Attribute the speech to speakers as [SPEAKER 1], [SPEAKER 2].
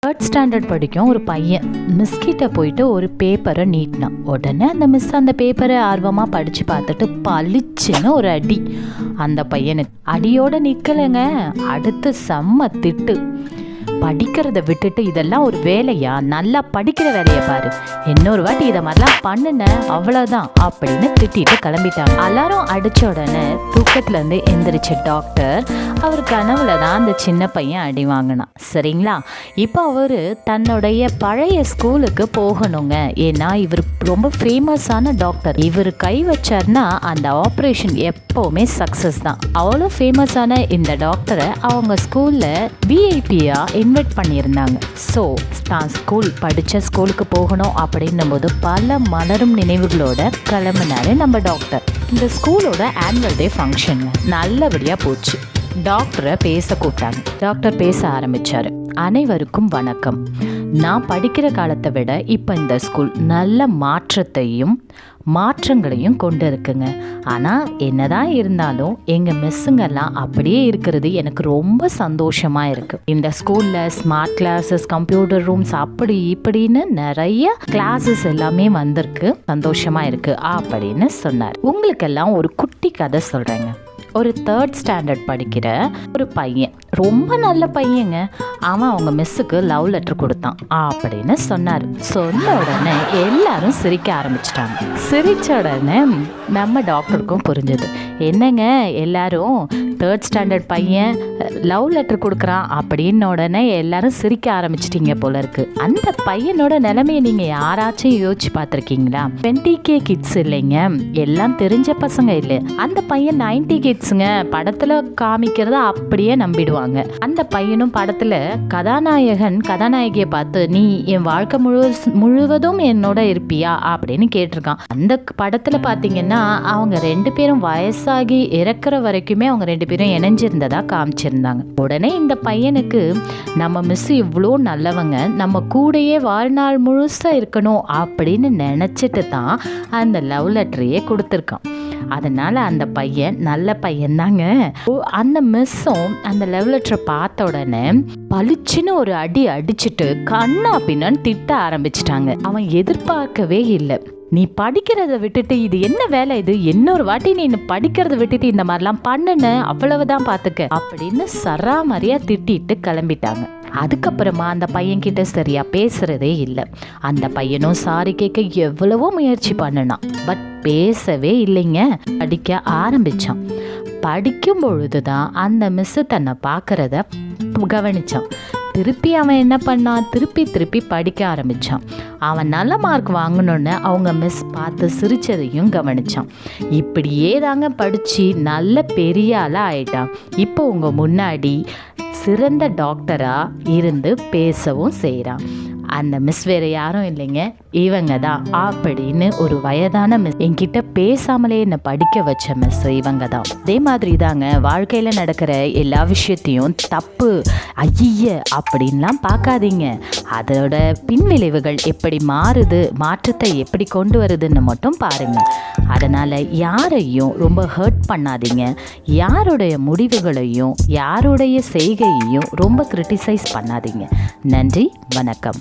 [SPEAKER 1] 3rd standard படிக்கும் ஒரு பையன் மிஸ்கிட்ட போயிட்டு ஒரு பேப்பரை நீட்டினான். உடனே அந்த மிஸ் அந்த பேப்பரை ஆர்வமாக படித்து பார்த்துட்டு பளிச்சுன்னு ஒரு அடி. அந்த பையனுக்கு அடியோடு நிற்கலைங்க, அடுத்து செம்ம திட்டு. படிக்கிறத விட்டுட்டு இதெல்லாம் ஒரு வேலையா, நல்லா படிக்கிற வேலையை பாரு, இன்னொரு வாட்டி இதை மாதிரிலாம் பண்ணுன அவ்வளோதான் அப்படின்னு திட்டிட்டு கிளம்பிட்டாங்க. எல்லாரும் அடித்த உடனே தூக்கத்துலேருந்து எந்திரிச்ச டாக்டர் அவர் கனவுல தான் அந்த சின்ன பையன் அடி வாங்கினான். சரிங்களா, இப்போ அவர் தன்னுடைய பழைய ஸ்கூலுக்கு போகணுங்க. ஏன்னா இவர் ரொம்ப ஃபேமஸான டாக்டர். இவர் கை வச்சார்னா அந்த ஆப்ரேஷன் எப்போவுமே சக்ஸஸ் தான். அவ்வளோ ஃபேமஸான இந்த டாக்டரை அவங்க ஸ்கூலில் விஐபியா இன்வைட் பண்ணியிருந்தாங்க. ஸோ தான் படித்த ஸ்கூலுக்கு போகணும் அப்படின்னும் போது பல மலரும் நினைவுகளோட கிளம்பினாரு நம்ம டாக்டர். இந்த ஸ்கூலோட ஆனுவல் டே ஃபங்க்ஷன் நல்லபடியாக போச்சு. டாக்டரை பேச கூப்பிட்டாங்க. டாக்டர் பேச ஆரம்பித்தார். அனைவருக்கும் வணக்கம். நான் படிக்கிற காலத்தை விட இப்போ இந்த ஸ்கூல் நல்ல மாற்றங்களையும் கொண்டு இருக்குங்க. ஆனால் என்னதான் இருந்தாலும் எங்கள் மிஸ்ஸுங்கெல்லாம் அப்படியே இருக்கிறது எனக்கு ரொம்ப சந்தோஷமாக இருக்குது. இந்த ஸ்கூலில் ஸ்மார்ட் கிளாஸஸ், கம்ப்யூட்டர் ரூம்ஸ், அப்படி இப்படின்னு நிறைய கிளாஸஸ் எல்லாமே வந்திருக்கு, சந்தோஷமாக இருக்குது அப்படின்னு சொன்னார். உங்களுக்கெல்லாம் ஒரு குட்டி கதை சொல்கிறேங்க. ஒரு 3rd ஸ்டாண்டர்ட் படிக்கிற ஒரு பையன், ரொம்ப நல்ல பையங்க. அவன் அவங்க மிஸ்ஸுக்கு லவ் லெட்டர் கொடுத்தான் அப்படின்னு சொன்னார். சொன்ன உடனே எல்லாரும் சிரிக்க ஆரம்பிச்சிட்டாங்க. சிரிச்ச உடனே நம்ம டாக்டருக்கும் புரிஞ்சது, என்னங்க எல்லாரும் 3rd ஸ்டாண்டர்ட் பையன் லவ் லெட்டர் கொடுக்குறான் அப்படின்னு உடனே எல்லாரும் சிரிக்க ஆரம்பிச்சிட்டிங்க போல இருக்கு. அந்த பையனோட நிலைமையை நீங்கள் யாராச்சும் யோசிச்சு பார்த்துருக்கீங்களா? 20K கிட்ஸ் இல்லைங்க, எல்லாம் தெரிஞ்ச பசங்க இல்லை. அந்த பையன் 90 கிட்ஸுங்க. படத்தில் காமிக்கிறத அப்படியே நம்பிடுவாங்க. அந்த பையனும் படத்தில் கதாநாயகியை பார்த்து நீ என் வாழ்க்கை முழுவதும் என்னோட இருப்பியா அப்படின்னு கேட்டிருக்கான். அந்த படத்தில் பார்த்தீங்கன்னா அவங்க 2 பேரும் வயசாகி இறக்குற வரைக்குமே அவங்க 2 பேரும் இணைஞ்சிருந்ததா காமிச்சிருந்தாங்க. உடனே இந்த பையனுக்கு நம்ம மிஸ் இவ்வளோ நல்லவங்க, நம்ம கூடயே வாழ்நாள் முழுசா இருக்கணும் அப்படின்னு நினச்சிட்டு தான் அந்த லவ் லெட்டரையே கொடுத்துருக்கான். அதனால அந்த பையன் நல்ல பையன் தாங்க. அந்த மிஸ்ஸும் அந்த லவ் லெட்டரை பார்த்த உடனே பளிச்சுன்னு ஒரு அடி அடிச்சுட்டு கண்ணா பின்னான்னு திட்ட ஆரம்பிச்சிட்டாங்க. அவன் எதிர்பார்க்கவே இல்லை. நீ படிக்கிறத விட்டுட்டு இது என்ன வேலை, இது இன்னொரு வாட்டி நீ படிக்கிறத விட்டுட்டு இந்த மாதிரிலாம் பண்ணுன அவ்வளவுதான் பார்த்துக்க அப்படின்னு சராமரியா திட்டிட்டு கிளம்பிட்டாங்க. அதுக்கப்புறமா அந்த பையன்கிட்ட சரியா பேசுறதே இல்லை. அந்த பையனும் சாரி கேட்க எவ்வளவோ முயற்சி பண்ணினான், பட் பேசவே இல்லைங்க. படிக்க ஆரம்பிச்சான். படிக்கும் பொழுதுதான் அந்த மிஸ் தன்னை பார்க்கறத கவனிச்சான். திருப்பி அவன் என்ன பண்ணான், திருப்பி படிக்க ஆரம்பித்தான். அவன் நல்ல மார்க் வாங்கணுன்னு அவங்க மிஸ் பார்த்து சிரித்ததையும் கவனித்தான். இப்படியே தாங்க படித்து நல்ல பெரிய ஆளாக ஆயிட்டான். இப்போ உங்கள் முன்னாடி சிறந்த டாக்டராக இருந்து பேசவும் செய்கிறான். அந்த மிஸ் வேறு யாரும் இல்லைங்க, இவங்க தான் அப்படின்னு ஒரு வயதான மிஸ் என்கிட்ட பேசாமலே என்னை படிக்க வச்ச மிஸ் இவங்க தான். அதே மாதிரி தாங்க வாழ்க்கையில் நடக்கிற எல்லா விஷயத்தையும் தப்பு ஐய அப்படின்லாம் பார்க்காதீங்க. அதோட பின்விளைவுகள் எப்படி மாற்றத்தை எப்படி கொண்டு வருதுன்னு மட்டும் பாருங்கள். அதனால் யாரையும் ரொம்ப ஹர்ட் பண்ணாதீங்க. யாருடைய முடிவுகளையும் யாருடைய செய்கையையும் ரொம்ப கிரிட்டிசைஸ் பண்ணாதீங்க. நன்றி, வணக்கம்.